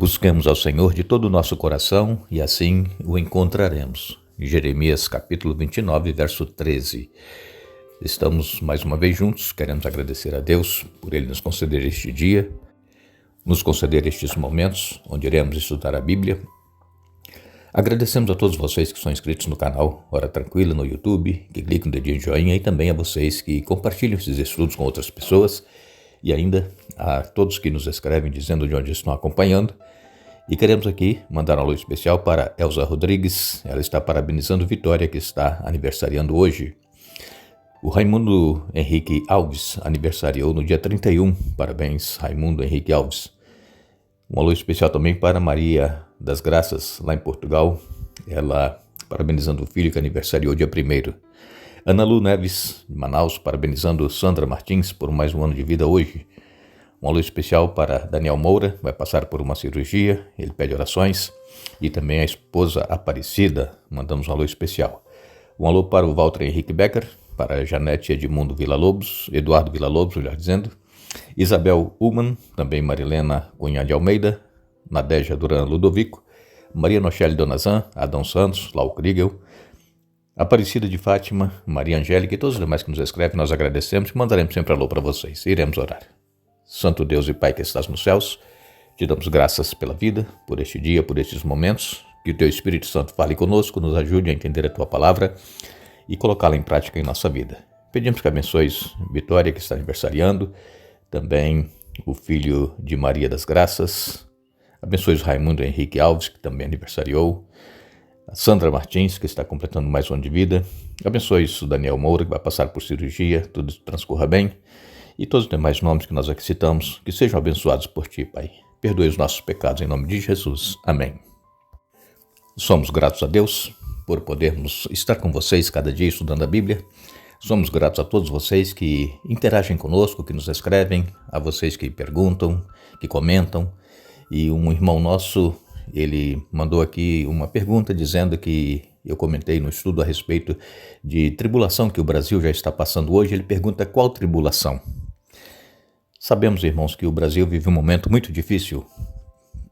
Busquemos ao Senhor de todo o nosso coração e assim o encontraremos. Jeremias capítulo 29, verso 13. Estamos mais uma vez juntos, queremos agradecer a Deus por Ele nos conceder este dia, nos conceder estes momentos onde iremos estudar a Bíblia. Agradecemos a todos vocês que são inscritos no canal Hora Tranquila no YouTube, que clicam no dedinho de joinha, e também a vocês que compartilham esses estudos com outras pessoas, e ainda a todos que nos escrevem dizendo de onde estão acompanhando. E queremos aqui mandar um alô especial para Elza Rodrigues. Ela está parabenizando Vitória, que está aniversariando hoje. O Raimundo Henrique Alves aniversariou no dia 31. Parabéns, Raimundo Henrique Alves. Um alô especial também para Maria das Graças, lá em Portugal. Ela parabenizando o filho que aniversariou dia 1º. Ana Lu Neves, de Manaus, parabenizando Sandra Martins por mais um ano de vida hoje. Um alô especial para Daniel Moura, vai passar por uma cirurgia, ele pede orações. E também a esposa Aparecida, mandamos um alô especial. Um alô para o Walter Henrique Becker, para Janete Edmundo Villa-Lobos, Eduardo Villa-Lobos, melhor dizendo. Isabel Ullmann, também Marilena Cunha de Almeida, Nadeja Duran Ludovico, Maria Nochelle Donazan, Adão Santos, Lau Kriegel, Aparecida de Fátima, Maria Angélica e todos os demais que nos escrevem, nós agradecemos e mandaremos sempre alô para vocês. Iremos orar. Santo Deus e Pai que estás nos céus, te damos graças pela vida, por este dia, por estes momentos, que o teu Espírito Santo fale conosco, nos ajude a entender a tua palavra e colocá-la em prática em nossa vida. Pedimos que abençoes Vitória, que está aniversariando, também o filho de Maria das Graças, abençoes Raimundo Henrique Alves, que também aniversariou, a Sandra Martins, que está completando mais um ano de vida, abençoe o Daniel Moura, que vai passar por cirurgia, tudo transcorra bem, e todos os demais nomes que nós aqui citamos, que sejam abençoados por ti, Pai. Perdoe os nossos pecados em nome de Jesus. Amém. Somos gratos a Deus por podermos estar com vocês cada dia estudando a Bíblia. Somos gratos a todos vocês que interagem conosco, que nos escrevem, a vocês que perguntam, que comentam. E um irmão nosso, ele mandou aqui uma pergunta dizendo que eu comentei no estudo a respeito de tribulação que o Brasil já está passando hoje. Ele pergunta qual tribulação. Sabemos, irmãos, que o Brasil vive um momento muito difícil,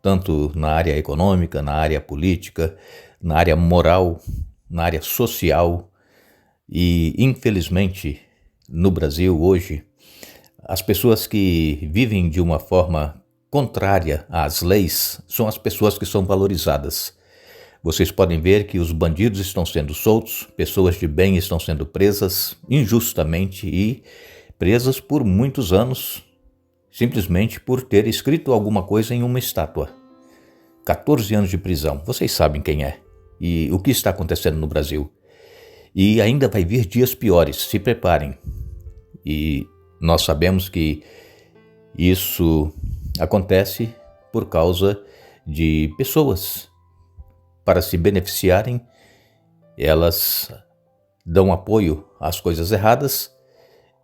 tanto na área econômica, na área política, na área moral, na área social. E, infelizmente, no Brasil hoje, as pessoas que vivem de uma forma contrária às leis são as pessoas que são valorizadas. Vocês podem ver que os bandidos estão sendo soltos, pessoas de bem estão sendo presas injustamente e presas por muitos anos, simplesmente por ter escrito alguma coisa em uma estátua. 14 anos de prisão, vocês sabem quem é e o que está acontecendo no Brasil. E ainda vai vir dias piores, se preparem. E nós sabemos que isso acontece por causa de pessoas. Para se beneficiarem, elas dão apoio às coisas erradas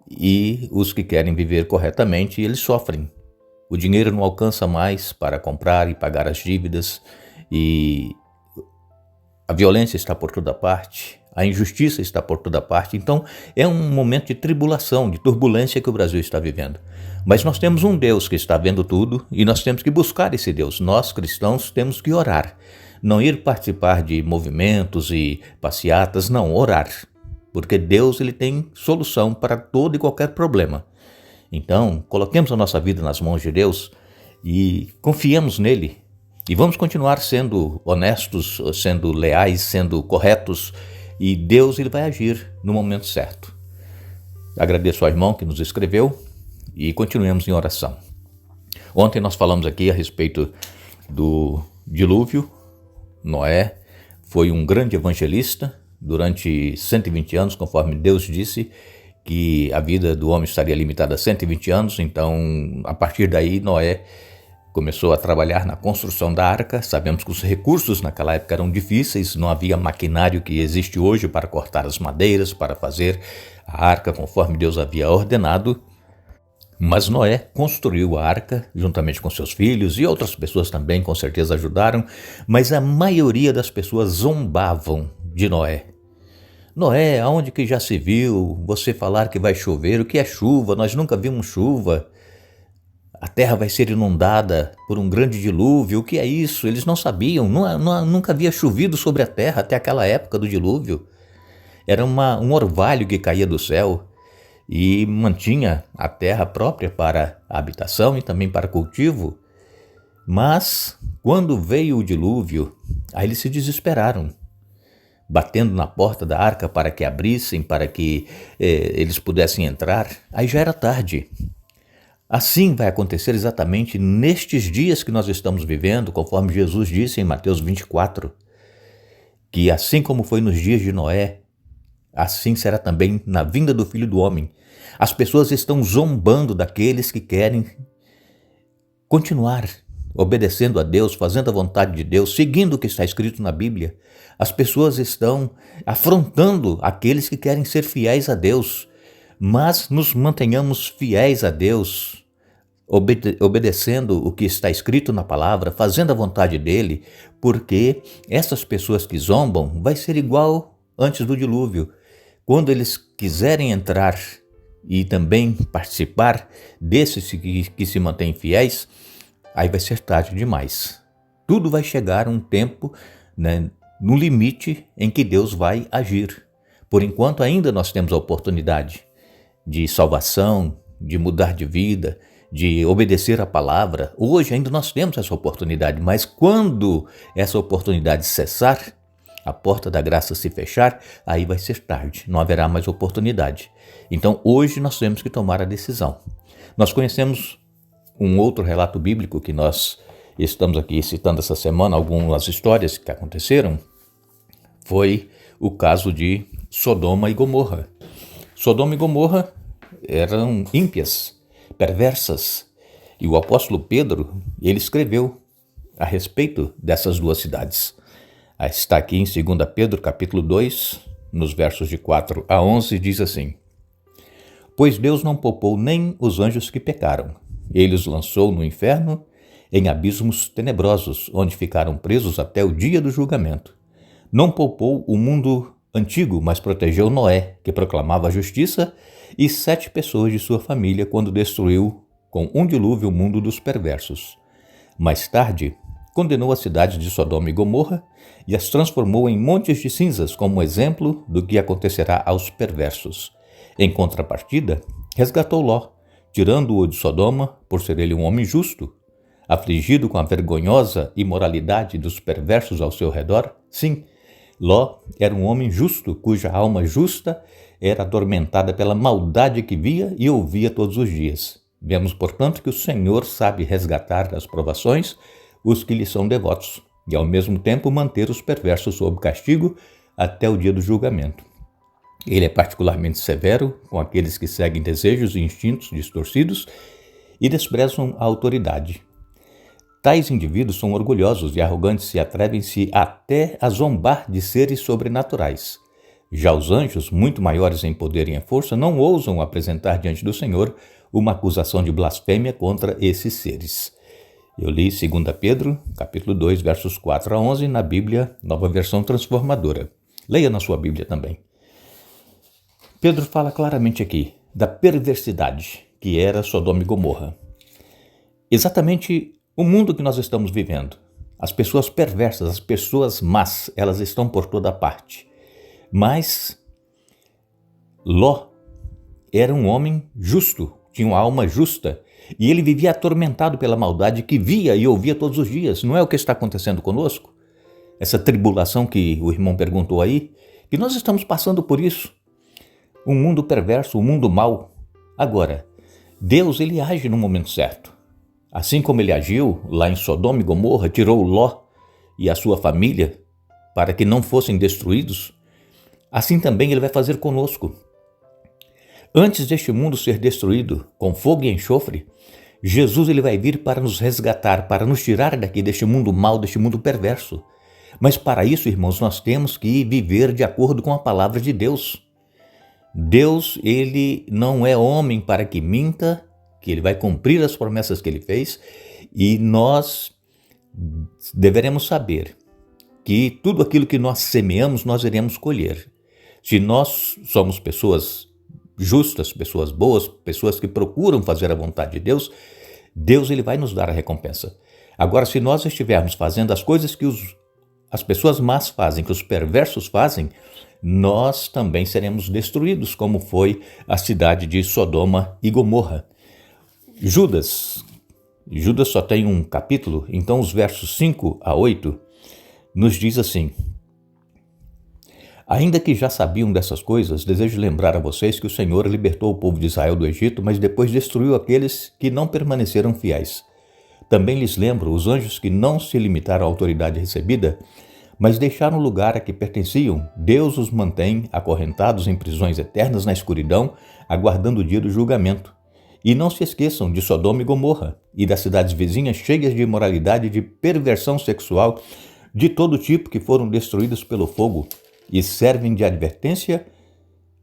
e os que querem viver corretamente, eles sofrem. O dinheiro não alcança mais para comprar e pagar as dívidas e a violência está por toda parte, a injustiça está por toda parte. Então é um momento de tribulação, de turbulência que o Brasil está vivendo. Mas nós temos um Deus que está vendo tudo e nós temos que buscar esse Deus. Nós, cristãos, temos que orar. Não ir participar de movimentos e passeatas, não, orar. Porque Deus ele tem solução para todo e qualquer problema. Então, coloquemos a nossa vida nas mãos de Deus e confiemos nele. E vamos continuar sendo honestos, sendo leais, sendo corretos. E Deus ele vai agir no momento certo. Agradeço ao irmão que nos escreveu e continuemos em oração. Ontem nós falamos aqui a respeito do dilúvio. Noé foi um grande evangelista durante 120 anos, conforme Deus disse que a vida do homem estaria limitada a 120 anos. Então, a partir daí, Noé começou a trabalhar na construção da arca. Sabemos que os recursos naquela época eram difíceis, não havia maquinário que existe hoje para cortar as madeiras, para fazer a arca conforme Deus havia ordenado. Mas Noé construiu a arca juntamente com seus filhos e outras pessoas também com certeza ajudaram, mas a maioria das pessoas zombavam de Noé. Noé, aonde que já se viu você falar que vai chover? O que é chuva? Nós nunca vimos chuva. a terra vai ser inundada por um grande dilúvio. O que é isso? Eles não sabiam, nunca havia chovido sobre a terra até aquela época do dilúvio. Era um orvalho que caía do céu e mantinha a terra própria para a habitação e também para cultivo. Mas, quando veio o dilúvio, aí eles se desesperaram, batendo na porta da arca para que abrissem, para que eles pudessem entrar. Aí já era tarde. Assim vai acontecer exatamente nestes dias que nós estamos vivendo, conforme Jesus disse em Mateus 24, que assim como foi nos dias de Noé, assim será também na vinda do Filho do Homem. As pessoas estão zombando daqueles que querem continuar obedecendo a Deus, fazendo a vontade de Deus, seguindo o que está escrito na Bíblia. As pessoas estão afrontando aqueles que querem ser fiéis a Deus, mas nos mantenhamos fiéis a Deus, obedecendo o que está escrito na palavra, fazendo a vontade dele, porque essas pessoas que zombam vai ser igual antes do dilúvio. Quando eles quiserem entrar e também participar desses que se mantêm fiéis, aí vai ser tarde demais. Tudo vai chegar um tempo, no limite em que Deus vai agir. Por enquanto ainda nós temos a oportunidade de salvação, de mudar de vida, de obedecer a palavra. Hoje ainda nós temos essa oportunidade, mas quando essa oportunidade cessar, a porta da graça se fechar, aí vai ser tarde, não haverá mais oportunidade. Então hoje nós temos que tomar a decisão. Nós conhecemos um outro relato bíblico que nós estamos aqui citando essa semana, algumas histórias que aconteceram, foi o caso de Sodoma e Gomorra. Sodoma e Gomorra eram ímpias, perversas, e o apóstolo Pedro, ele escreveu a respeito dessas duas cidades. Está aqui em 2 Pedro, capítulo 2, nos versos de 4 a 11, diz assim: Pois Deus não poupou nem os anjos que pecaram. Ele os lançou no inferno, em abismos tenebrosos, onde ficaram presos até o dia do julgamento. Não poupou o mundo antigo, mas protegeu Noé, que proclamava a justiça, e 7 pessoas de sua família, quando destruiu com um dilúvio o mundo dos perversos. Mais tarde, condenou a cidade de Sodoma e Gomorra e as transformou em montes de cinzas como exemplo do que acontecerá aos perversos. Em contrapartida, resgatou Ló, tirando-o de Sodoma, por ser ele um homem justo, afligido com a vergonhosa imoralidade dos perversos ao seu redor. Sim, Ló era um homem justo, cuja alma justa era atormentada pela maldade que via e ouvia todos os dias. Vemos, portanto, que o Senhor sabe resgatar das provações os que lhe são devotos, e ao mesmo tempo manter os perversos sob castigo até o dia do julgamento. Ele é particularmente severo com aqueles que seguem desejos e instintos distorcidos e desprezam a autoridade. Tais indivíduos são orgulhosos e arrogantes e atrevem-se até a zombar de seres sobrenaturais. Já os anjos, muito maiores em poder e em força, não ousam apresentar diante do Senhor uma acusação de blasfêmia contra esses seres. Eu li 2 Pedro, capítulo 2, versos 4 a 11, na Bíblia, Nova Versão Transformadora. Leia na sua Bíblia também. Pedro fala claramente aqui da perversidade que era Sodoma e Gomorra. Exatamente o mundo que nós estamos vivendo. As pessoas perversas, as pessoas más, elas estão por toda parte. Mas Ló era um homem justo, tinha uma alma justa, e ele vivia atormentado pela maldade que via e ouvia todos os dias. Não é o que está acontecendo conosco? Essa tribulação que o irmão perguntou aí, que nós estamos passando por isso. Um mundo perverso, um mundo mau. Agora, Deus, ele age no momento certo. Assim como ele agiu lá em Sodoma e Gomorra, tirou Ló e a sua família para que não fossem destruídos, assim também ele vai fazer conosco. Antes deste mundo ser destruído com fogo e enxofre, Jesus ele vai vir para nos resgatar, para nos tirar daqui deste mundo mau, deste mundo perverso. Mas para isso, irmãos, nós temos que viver de acordo com a palavra de Deus. Deus, ele não é homem para que minta, que ele vai cumprir as promessas que ele fez, e nós deveremos saber que tudo aquilo que nós semeamos, nós iremos colher. Se nós somos pessoas justas, pessoas boas, pessoas que procuram fazer a vontade de Deus Deus ele vai nos dar a recompensa. Agora, se nós estivermos fazendo as coisas que as pessoas más fazem, que os perversos fazem, nós também seremos destruídos, como foi a cidade de Sodoma e Gomorra. Judas só tem um capítulo, então os versos 5 a 8 nos diz assim: ainda que já sabiam dessas coisas, desejo lembrar a vocês que o Senhor libertou o povo de Israel do Egito, mas depois destruiu aqueles que não permaneceram fiéis. Também lhes lembro os anjos que não se limitaram à autoridade recebida, mas deixaram o lugar a que pertenciam. Deus os mantém acorrentados em prisões eternas na escuridão, aguardando o dia do julgamento. E não se esqueçam de Sodoma e Gomorra e das cidades vizinhas cheias de imoralidade e de perversão sexual de todo tipo que foram destruídas pelo fogo e servem de advertência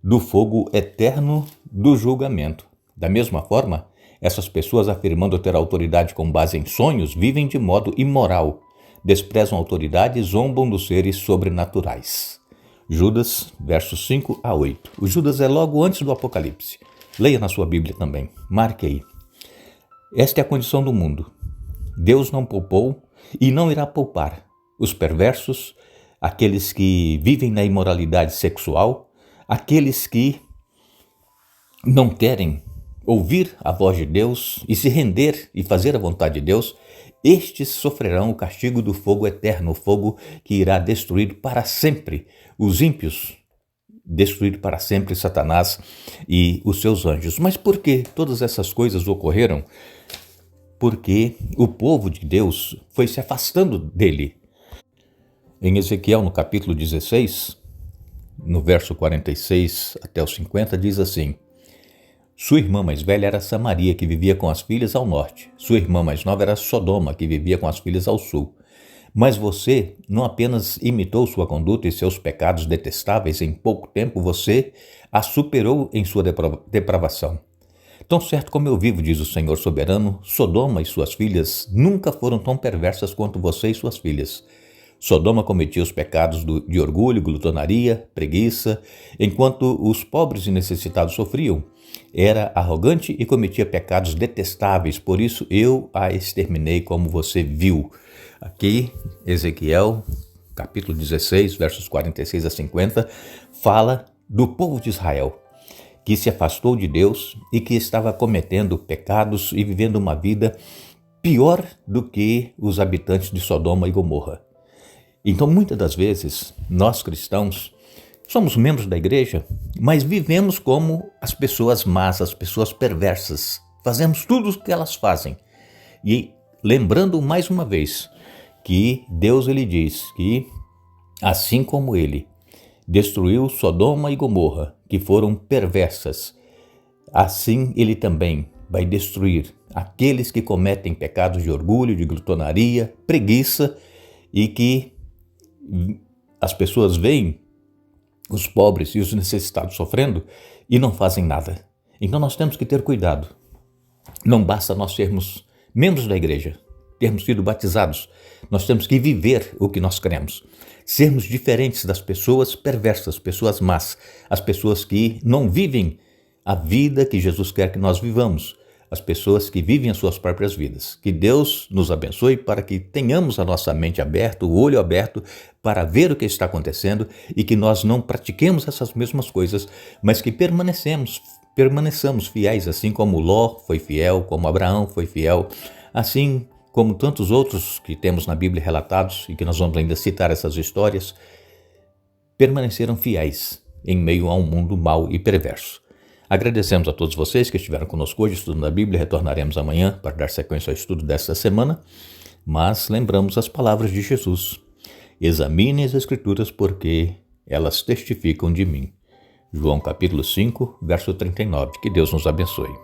do fogo eterno do julgamento. Da mesma forma, essas pessoas, afirmando ter autoridade com base em sonhos, vivem de modo imoral, desprezam a autoridade e zombam dos seres sobrenaturais. Judas, versos 5 a 8. O Judas é logo antes do Apocalipse. Leia na sua Bíblia também. Marque aí. Esta é a condição do mundo. Deus não poupou e não irá poupar os perversos, aqueles que vivem na imoralidade sexual, aqueles que não querem ouvir a voz de Deus e se render e fazer a vontade de Deus. Estes sofrerão o castigo do fogo eterno, o fogo que irá destruir para sempre os ímpios, destruir para sempre Satanás e os seus anjos. Mas por que todas essas coisas ocorreram? Porque o povo de Deus foi se afastando dele. Em Ezequiel, no capítulo 16, no verso 46 até o 50, diz assim: sua irmã mais velha era Samaria, que vivia com as filhas ao norte. Sua irmã mais nova era Sodoma, que vivia com as filhas ao sul. Mas você não apenas imitou sua conduta e seus pecados detestáveis, em pouco tempo você a superou em sua depravação. Tão certo como eu vivo, diz o Senhor soberano, Sodoma e suas filhas nunca foram tão perversas quanto você e suas filhas. Sodoma cometia os pecados de orgulho, glutonaria, preguiça, enquanto os pobres e necessitados sofriam. Era arrogante e cometia pecados detestáveis, por isso eu a exterminei como você viu. Aqui, Ezequiel, capítulo 16, versos 46 a 50, fala do povo de Israel, que se afastou de Deus e que estava cometendo pecados e vivendo uma vida pior do que os habitantes de Sodoma e Gomorra. Então, muitas das vezes, nós cristãos somos membros da igreja, mas vivemos como as pessoas más, as pessoas perversas. Fazemos tudo o que elas fazem. E lembrando mais uma vez que Deus ele diz que, assim como ele destruiu Sodoma e Gomorra, que foram perversas, assim ele também vai destruir aqueles que cometem pecados de orgulho, de glutonaria, preguiça e que as pessoas veem os pobres e os necessitados sofrendo e não fazem nada. Então nós temos que ter cuidado. Não basta nós sermos membros da igreja, termos sido batizados. Nós temos que viver o que nós cremos. Sermos diferentes das pessoas perversas, pessoas más, as pessoas que não vivem a vida que Jesus quer que nós vivamos, as pessoas que vivem as suas próprias vidas. Que Deus nos abençoe para que tenhamos a nossa mente aberta, o olho aberto, para ver o que está acontecendo e que nós não pratiquemos essas mesmas coisas, mas que permaneçamos fiéis, assim como Ló foi fiel, como Abraão foi fiel, assim como tantos outros que temos na Bíblia relatados e que nós vamos ainda citar essas histórias, permaneceram fiéis em meio a um mundo mau e perverso. Agradecemos a todos vocês que estiveram conosco hoje estudando a Bíblia. Retornaremos amanhã para dar sequência ao estudo desta semana, mas lembramos as palavras de Jesus: examine as Escrituras porque elas testificam de mim. João capítulo 5, verso 39. Que Deus nos abençoe.